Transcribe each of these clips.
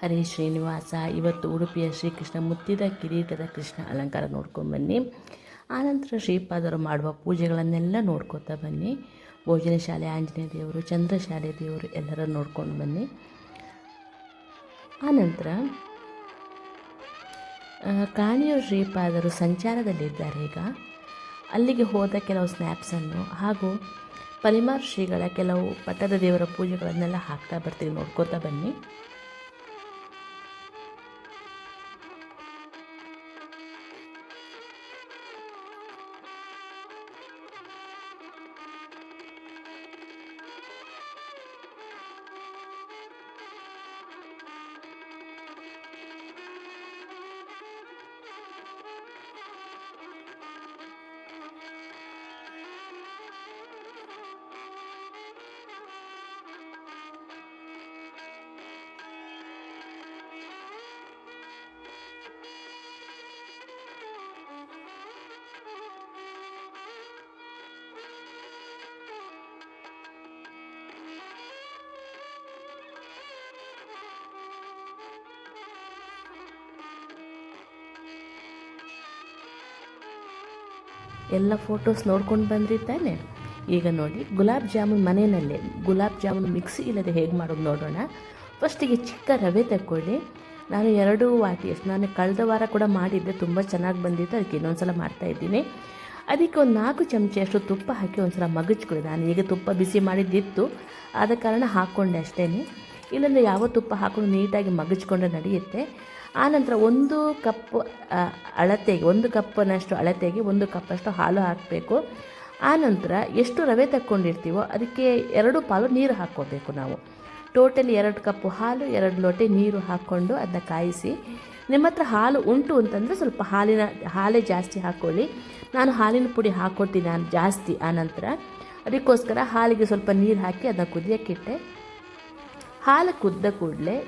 ಹರೇ ಶ್ರೀನಿವಾಸ. ಇವತ್ತು ಉಡುಪಿಯ ಶ್ರೀಕೃಷ್ಣ ಮುತ್ತಿದ ಕಿರೀಟದ ಕೃಷ್ಣ ಅಲಂಕಾರ ನೋಡ್ಕೊಂಡ್ಬನ್ನಿ. ಆನಂತರ ಶ್ರೀಪಾದರು ಮಾಡುವ ಪೂಜೆಗಳನ್ನೆಲ್ಲ ನೋಡ್ಕೋತಾ ಬನ್ನಿ. ಭೋಜನ ಶಾಲೆ ಆಂಜನೇಯ ದೇವರು, ಚಂದ್ರಶಾಲೆ ದೇವರು ಎಲ್ಲರನ್ನು ನೋಡ್ಕೊಂಡು ಬನ್ನಿ. ಆನಂತರ ಕಾಣಿಯೂರು ಶ್ರೀಪಾದರು ಸಂಚಾರದಲ್ಲಿದ್ದಾರೆ. ಈಗ ಅಲ್ಲಿಗೆ ಹೋದ ಕೆಲವು ಸ್ನ್ಯಾಪ್ಸನ್ನು ಹಾಗೂ ಪರಿಮಾರ್ ಶ್ರೀಗಳ ಕೆಲವು ಪಟ್ಟದ ದೇವರ ಪೂಜೆಗಳನ್ನೆಲ್ಲ ಹಾಕ್ತಾ ಬರ್ತೀವಿ, ನೋಡ್ಕೋತಾ ಬನ್ನಿ. ಎಲ್ಲ ಫೋಟೋಸ್ ನೋಡ್ಕೊಂಡು ಬಂದ್ರಿ ತಾನೆ. ಈಗ ನೋಡಿ, ಗುಲಾಬ್ ಜಾಮೂನ್ ಮನೆಯಲ್ಲೇ ಗುಲಾಬ್ ಜಾಮೂನ್ ಮಿಕ್ಸಿ ಇಲ್ಲದೆ ಹೇಗೆ ಮಾಡೋದು ನೋಡೋಣ. ಫಸ್ಟಿಗೆ ಚಿಕ್ಕ ರವೆ ತಗೊಳ್ಳಿ. ನಾನು 2 ವಾಟಿಯಷ್ಟು, ನಾನು ಕಳೆದ ವಾರ ಕೂಡ ಮಾಡಿದ್ದೆ, ತುಂಬ ಚೆನ್ನಾಗಿ ಬಂದಿತ್ತು, ಅದಕ್ಕೆ ಇನ್ನೊಂದು ಸಲ ಮಾಡ್ತಾಯಿದ್ದೀನಿ. ಅದಕ್ಕೆ ಒಂದು 4 ಚಮಚೆಯಷ್ಟು ತುಪ್ಪ ಹಾಕಿ ಒಂದು ಸಲ ಮಗಚ್ಕೊಳ್ಳಿ. ನಾನು ಈಗ ತುಪ್ಪ ಬಿಸಿ ಮಾಡಿದ್ದಿತ್ತು, ಆದ ಕಾರಣ ಹಾಕ್ಕೊಂಡೆ ಅಷ್ಟೇ. ಇಲ್ಲಾಂದರೆ ಯಾವ ತುಪ್ಪ ಹಾಕೊಂಡು ನೀಟಾಗಿ ಮಗಚ್ಕೊಂಡ್ರೆ ನಡೆಯುತ್ತೆ. ಆನಂತರ 1 ಕಪ್ ಅಳತೆಗೆ 1 ಕಪ್ನಷ್ಟು ಅಳತೆಗೆ 1 ಕಪ್ಪಷ್ಟು ಹಾಲು ಹಾಕಬೇಕು. ಆನಂತರ ಎಷ್ಟು ರವೆ ತಕ್ಕೊಂಡಿರ್ತೀವೋ ಅದಕ್ಕೆ 2 ಪಾಲು ನೀರು ಹಾಕ್ಕೋಬೇಕು ನಾವು. ಟೋಟಲಿ 2 ಕಪ್ಪು ಹಾಲು, 2 ಲೋಟೆ ನೀರು ಹಾಕ್ಕೊಂಡು ಅದನ್ನ ಕಾಯಿಸಿ. ನಿಮ್ಮ ಹತ್ರ ಹಾಲು ಉಂಟು ಅಂತಂದರೆ ಸ್ವಲ್ಪ ಹಾಲೇ ಜಾಸ್ತಿ ಹಾಕ್ಕೊಳ್ಳಿ. ನಾನು ಹಾಲಿನ ಪುಡಿ ಹಾಕ್ಕೊತೀನಿ ನಾನು ಜಾಸ್ತಿ. ಆನಂತರ ಅದಕ್ಕೋಸ್ಕರ ಹಾಲಿಗೆ ಸ್ವಲ್ಪ ನೀರು ಹಾಕಿ ಅದನ್ನ ಕುದಿಯೋಕ್ಕಿಟ್ಟೆ. ಹಾಲು ಕುದ್ದ ಕೂಡಲೇ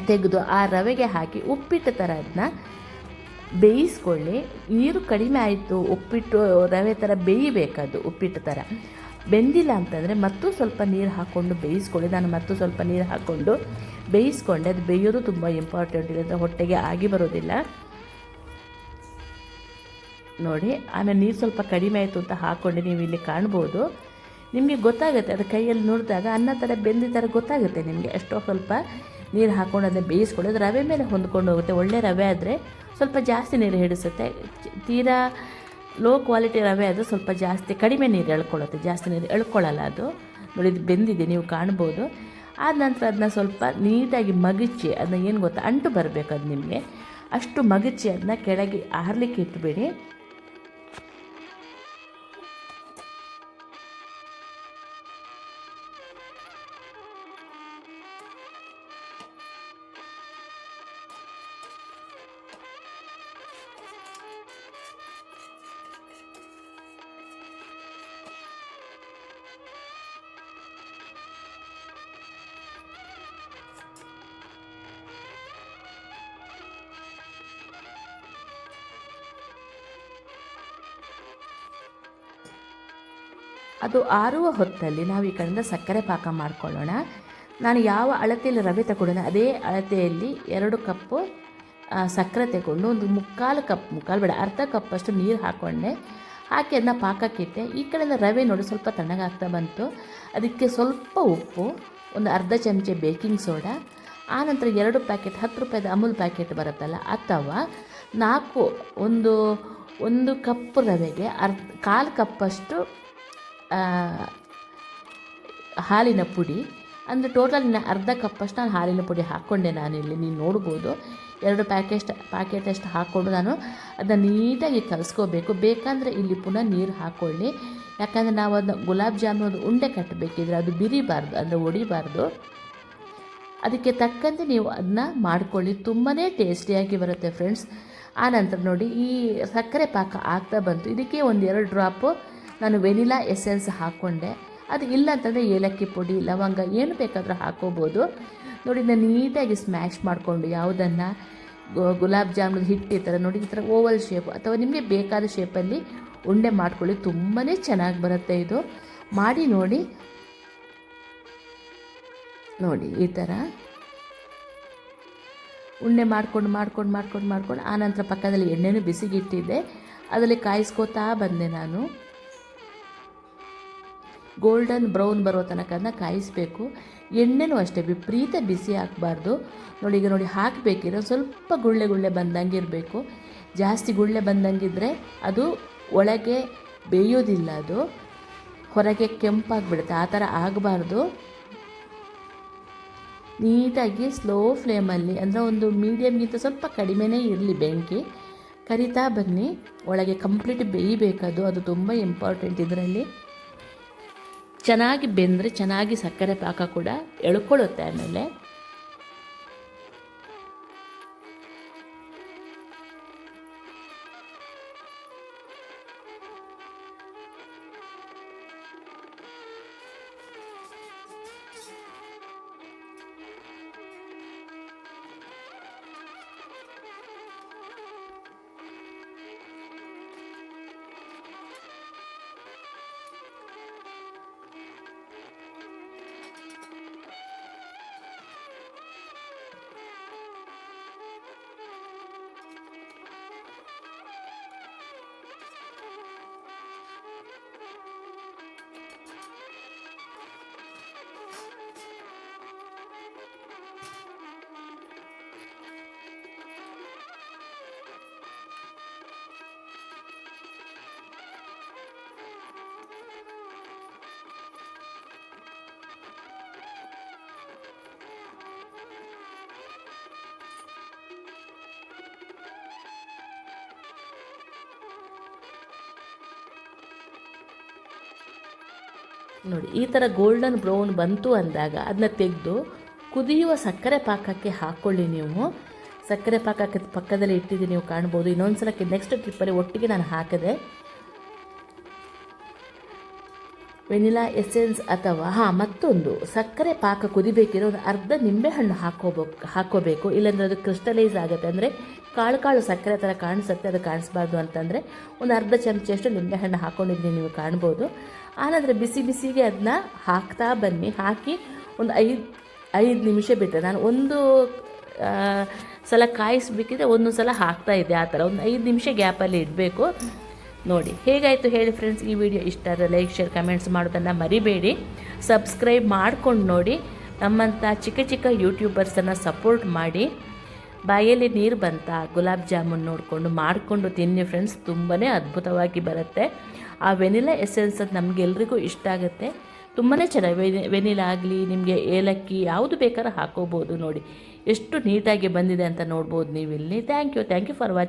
ತೆಗೆದು ಆ ರವೆಗೆ ಹಾಕಿ ಉಪ್ಪಿಟ್ಟು ಥರ ಅದನ್ನ ಬೇಯಿಸ್ಕೊಳ್ಳಿ. ನೀರು ಕಡಿಮೆ ಆಯಿತು, ಉಪ್ಪಿಟ್ಟು ರವೆ ಥರ ಬೇಯಬೇಕದು. ಉಪ್ಪಿಟ್ಟು ಥರ ಬೆಂದಿಲ್ಲ ಅಂತಂದರೆ ಮತ್ತೂ ಸ್ವಲ್ಪ ನೀರು ಹಾಕ್ಕೊಂಡು ಬೇಯಿಸ್ಕೊಳ್ಳಿ. ನಾನು ಮತ್ತೂ ಸ್ವಲ್ಪ ನೀರು ಹಾಕ್ಕೊಂಡು ಬೇಯಿಸ್ಕೊಂಡೆ. ಅದು ಬೇಯೋದು ತುಂಬ ಇಂಪಾರ್ಟೆಂಟ್, ಇಲ್ಲಂದರೆ ಹೊಟ್ಟೆಗೆ ಆಗಿ ಬರೋದಿಲ್ಲ ನೋಡಿ. ಆಮೇಲೆ ನೀರು ಸ್ವಲ್ಪ ಕಡಿಮೆ ಆಯಿತು ಅಂತ ಹಾಕ್ಕೊಂಡು ನೀವು ಇಲ್ಲಿ ಕಾಣ್ಬೋದು. ನಿಮಗೆ ಗೊತ್ತಾಗುತ್ತೆ, ಅದು ಕೈಯಲ್ಲಿ ನೋಡಿದಾಗ ಅನ್ನ ಥರ ಬೆಂದ ಥರ ಗೊತ್ತಾಗುತ್ತೆ ನಿಮಗೆ. ಎಷ್ಟೋ ಸ್ವಲ್ಪ ನೀರು ಹಾಕ್ಕೊಂಡು ಅದನ್ನು ಬೇಯಿಸ್ಕೊಳ್ಳಿ. ಅದು ರವೆ ಮೇಲೆ ಹೊಂದ್ಕೊಂಡು ಹೋಗುತ್ತೆ. ಒಳ್ಳೆ ರವೆ ಆದರೆ ಸ್ವಲ್ಪ ಜಾಸ್ತಿ ನೀರು ಹಿಡಿಸುತ್ತೆ. ತೀರಾ ಲೋ ಕ್ವಾಲಿಟಿ ರವೆ ಅದು ಸ್ವಲ್ಪ ಜಾಸ್ತಿ ಕಡಿಮೆ ನೀರು ಎಳ್ಕೊಳ್ಳುತ್ತೆ, ಜಾಸ್ತಿ ನೀರು ಎಳ್ಕೊಳ್ಳಲ್ಲ ಅದು. ನೋಡಿ, ಇದು ಬೆಂದಿದೆ, ನೀವು ಕಾಣ್ಬೋದು. ಆದ ನಂತರ ಅದನ್ನ ಸ್ವಲ್ಪ ನೀಟಾಗಿ ಮಗಚಿ, ಅದನ್ನ ಏನು ಗೊತ್ತಾ, ಅಂಟು ಬರಬೇಕು ಅದು ನಿಮಗೆ. ಅಷ್ಟು ಮಗಚಿ ಅದನ್ನ ಕೆಳಗೆ ಆರಲಿಕ್ಕೆ ಇಟ್ಬಿಡಿ. ಅದು ಆರುವ ಹೊತ್ತಲ್ಲಿ ನಾವು ಈ ಕಡೆಯಿಂದ ಸಕ್ಕರೆ ಪಾಕ ಮಾಡ್ಕೊಳ್ಳೋಣ. ನಾನು ಯಾವ ಅಳತೆಯಲ್ಲಿ ರವೆ ತಗೊಂಡು ಅದೇ ಅಳತೆಯಲ್ಲಿ 2 ಕಪ್ಪು ಸಕ್ಕರೆ ತಗೊಂಡು ಒಂದು ಮುಕ್ಕಾಲು ಬೇಡ, ಅರ್ಧ ಕಪ್ಪಷ್ಟು ನೀರು ಹಾಕ್ಕೊಂಡೆ. ಹಾಕಿ ಅದನ್ನ ಪಾಕಕ್ಕಿಟ್ಟೆ. ಈ ಕಡೆಯಿಂದ ರವೆ ನೋಡಿ ಸ್ವಲ್ಪ ತಣ್ಣಗಾಗ್ತಾ ಬಂತು. ಅದಕ್ಕೆ ಸ್ವಲ್ಪ ಉಪ್ಪು, ಒಂದು ಅರ್ಧ ಚಮಚೆ ಬೇಕಿಂಗ್ ಸೋಡಾ, ಆನಂತರ 2 ಪ್ಯಾಕೆಟ್ 10 ರೂಪಾಯಿದ ಅಮೂಲ್ ಪ್ಯಾಕೆಟ್ ಬರುತ್ತಲ್ಲ, ಅಥವಾ 1 ಕಪ್ ರವೆಗೆ 1/4 ಕಪ್ಪಷ್ಟು ಹಾಲಿನ ಪುಡಿ. ಅಂದರೆ ಟೋಟಲ್ ಅರ್ಧ ಕಪ್ಪಷ್ಟು ನಾನು ಹಾಲಿನ ಪುಡಿ ಹಾಕ್ಕೊಂಡೆ ನಾನಿಲ್ಲಿ, ನೀವು ನೋಡ್ಬೋದು. 2 ಪ್ಯಾಕೆಟಷ್ಟು ಹಾಕ್ಕೊಂಡು ನಾನು ಅದನ್ನು ನೀಟಾಗಿ ಕಲಿಸ್ಕೋಬೇಕು. ಬೇಕಂದರೆ ಇಲ್ಲಿ ಪುನಃ ನೀರು ಹಾಕ್ಕೊಳ್ಳಿ, ಯಾಕಂದರೆ ನಾವು ಅದನ್ನ ಗುಲಾಬ್ ಜಾಮೂನ್ ಉಂಡೆ ಕಟ್ಟಬೇಕಿದ್ರೆ ಅದು ಬಿರಿಬಾರ್ದು, ಅಂದರೆ ಒಡಿಬಾರ್ದು. ಅದಕ್ಕೆ ತಕ್ಕಂತೆ ನೀವು ಅದನ್ನ ಮಾಡ್ಕೊಳ್ಳಿ, ತುಂಬಾ ಟೇಸ್ಟಿಯಾಗಿ ಬರುತ್ತೆ ಫ್ರೆಂಡ್ಸ್. ಆನಂತರ ನೋಡಿ, ಈ ಸಕ್ಕರೆ ಪಾಕ ಆಗ್ತಾ ಬಂತು. ಇದಕ್ಕೆ 1-2 ಡ್ರಾಪು ನಾನು ವೆನಿಲಾ ಎಸೆನ್ಸ್ ಹಾಕ್ಕೊಂಡೆ. ಅದು ಇಲ್ಲ ಅಂತಂದರೆ ಏಲಕ್ಕಿ ಪುಡಿ, ಲವಂಗ ಏನು ಬೇಕಾದರೂ ಹಾಕ್ಕೋಬೋದು. ನೋಡಿ, ನಾನು ನೀಟಾಗಿ ಸ್ಮ್ಯಾಶ್ ಮಾಡಿಕೊಂಡು ಯಾವುದನ್ನು ಗುಲಾಬ್ ಜಾಮೂನ್ ಹಿಟ್ಟು ಈ ಥರ ನೋಡಿ, ಈ ಥರ ಓವಲ್ ಶೇಪ್ ಅಥವಾ ನಿಮಗೆ ಬೇಕಾದ ಶೇಪಲ್ಲಿ ಉಂಡೆ ಮಾಡ್ಕೊಳ್ಳಿ. ತುಂಬಾ ಚೆನ್ನಾಗಿ ಬರುತ್ತೆ ಇದು. ಮಾಡಿ ನೋಡಿ ಈ ಥರ ಉಂಡೆ ಮಾಡ್ಕೊಂಡು ಆನಂತರ ಪಕ್ಕದಲ್ಲಿ ಎಣ್ಣೆನೂ ಬಿಸಿಗಿಟ್ಟಿದ್ದೆ, ಅದರಲ್ಲಿ ಕಾಯಿಸ್ಕೋತಾ ಬಂದೆ ನಾನು. ಗೋಲ್ಡನ್ ಬ್ರೌನ್ ಬರೋ ತನಕ ಕಾಯಿಸಬೇಕು. ಎಣ್ಣೆನೂ ಅಷ್ಟೇ ವಿಪರೀತ ಬಿಸಿ ಹಾಕಬಾರ್ದು. ನೋಡಿ, ಈಗ ನೋಡಿ ಹಾಕಬೇಕಿರೋ ಸ್ವಲ್ಪ ಗುಳ್ಳೆ ಬಂದಂಗೆ ಇರಬೇಕು. ಜಾಸ್ತಿ ಗುಳ್ಳೆ ಬಂದಂಗಿದ್ರೆ ಅದು ಒಳಗೆ ಬೇಯೋದಿಲ್ಲ, ಅದು ಹೊರಗೆ ಕೆಂಪಾಗಿಬಿಡುತ್ತೆ. ಆ ಥರ ಆಗಬಾರ್ದು. ನೀಟಾಗಿ ಸ್ಲೋ ಫ್ಲೇಮಲ್ಲಿ, ಅಂದರೆ ಒಂದು ಮೀಡಿಯಮ್ಗಿಂತ ಸ್ವಲ್ಪ ಕಡಿಮೆನೇ ಇರಲಿ ಬೆಂಕಿ, ಕರಿತಾ ಬನ್ನಿ. ಒಳಗೆ ಕಂಪ್ಲೀಟ್ ಬೇಯಬೇಕದು, ಅದು ತುಂಬ ಇಂಪಾರ್ಟೆಂಟ್ ಇದರಲ್ಲಿ. ಚೆನ್ನಾಗಿ ಬೆಂದರೆ ಚೆನ್ನಾಗಿ ಸಕ್ಕರೆ ಪಾಕ ಕೂಡ ಎಳ್ಕೊಳ್ಳುತ್ತೆ ಆಮೇಲೆ. ನೋಡಿ, ಈ ಥರ ಗೋಲ್ಡನ್ ಬ್ರೌನ್ ಬಂತು ಅಂದಾಗ ಅದನ್ನ ತೆಗೆದು ಕುದಿಯುವ ಸಕ್ಕರೆ ಪಾಕಕ್ಕೆ ಹಾಕ್ಕೊಳ್ಳಿ. ನೀವು ಸಕ್ಕರೆ ಪಾಕಕ್ಕೆ ಪಕ್ಕದಲ್ಲಿ ಇಟ್ಟಿದ್ದು ನೀವು ಕಾಣ್ಬೋದು. ಇನ್ನೊಂದು ಸಲಕ್ಕೆ ನೆಕ್ಸ್ಟ್ ಟ್ರಿಪ್ಪಲ್ಲಿ ಒಟ್ಟಿಗೆ ನಾನು ಹಾಕಿದೆ ವೆನಿಲಾ ಎಸೆನ್ಸ್, ಅಥವಾ ಮತ್ತೊಂದು ಸಕ್ಕರೆ ಪಾಕ ಕುದಿಬೇಕಿರೋ ಒಂದು ಅರ್ಧ ನಿಂಬೆಹಣ್ಣು ಹಾಕ್ಕೋಬೇಕು. ಇಲ್ಲಾಂದರೆ ಅದು ಕ್ರಿಸ್ಟಲೈಸ್ ಆಗುತ್ತೆ, ಅಂದರೆ ಕಾಳು ಸಕ್ಕರೆ ಥರ ಕಾಣಿಸುತ್ತೆ, ಅದು ಕಾಣಿಸ್ಬಾರ್ದು ಅಂತಂದರೆ ಒಂದು ಅರ್ಧ ಚಮಚೆಯಷ್ಟು ನಿಂಬೆಹಣ್ಣು ಹಾಕ್ಕೊಂಡಿದ್ದೀನಿ ನೀವು ಕಾಣ್ಬೋದು. ಆನಂತರ ಬಿಸಿಗೆ ಅದನ್ನ ಹಾಕ್ತಾ ಬನ್ನಿ. ಹಾಕಿ ಒಂದು 5 ನಿಮಿಷ ಬಿಟ್ಟರೆ, ನಾನು ಒಂದು ಸಲ ಕಾಯಿಸ್ಬೇಕಿದ್ರೆ ಒಂದೊಂದು ಸಲ ಹಾಕ್ತಾಯಿದ್ದೆ. ಆ ಥರ ಒಂದು 5 ನಿಮಿಷ ಗ್ಯಾಪಲ್ಲಿ ಇಡಬೇಕು. ನೋಡಿ ಹೇಗಾಯಿತು ಹೇಳಿ ಫ್ರೆಂಡ್ಸ್. ಈ ವಿಡಿಯೋ ಇಷ್ಟ ಆದರೆ ಲೈಕ್, ಶೇರ್, ಕಮೆಂಟ್ಸ್ ಮಾಡೋದನ್ನು ಮರಿಬೇಡಿ. ಸಬ್ಸ್ಕ್ರೈಬ್ ಮಾಡ್ಕೊಂಡು ನೋಡಿ. ನಮ್ಮಂಥ ಚಿಕ್ಕ ಯೂಟ್ಯೂಬರ್ಸನ್ನು ಸಪೋರ್ಟ್ ಮಾಡಿ. ಬಾಯಲ್ಲಿ ನೀರು ಬಂತ ಗುಲಾಬ್ ಜಾಮೂನ್ ನೋಡಿಕೊಂಡು ಮಾಡಿಕೊಂಡು ತಿನ್ನಿ ಫ್ರೆಂಡ್ಸ್, ತುಂಬಾ ಅದ್ಭುತವಾಗಿ ಬರುತ್ತೆ. ಆ ವೆನಿಲಾ ಎಸೆನ್ಸ್ ಅದು ನಮಗೆಲ್ರಿಗೂ ಇಷ್ಟ ಆಗುತ್ತೆ, ತುಂಬಾ ಚೆನ್ನಾಗಿ. ವೆನಿಲಾ ಆಗಲಿ, ನಿಮಗೆ ಏಲಕ್ಕಿ ಯಾವುದು ಬೇಕಾದ್ರೂ ಹಾಕೋಬೋದು. ನೋಡಿ ಎಷ್ಟು ನೀಟಾಗಿ ಬಂದಿದೆ ಅಂತ ನೋಡ್ಬೋದು ನೀವಿಲ್ಲಿ. Thank you for watching.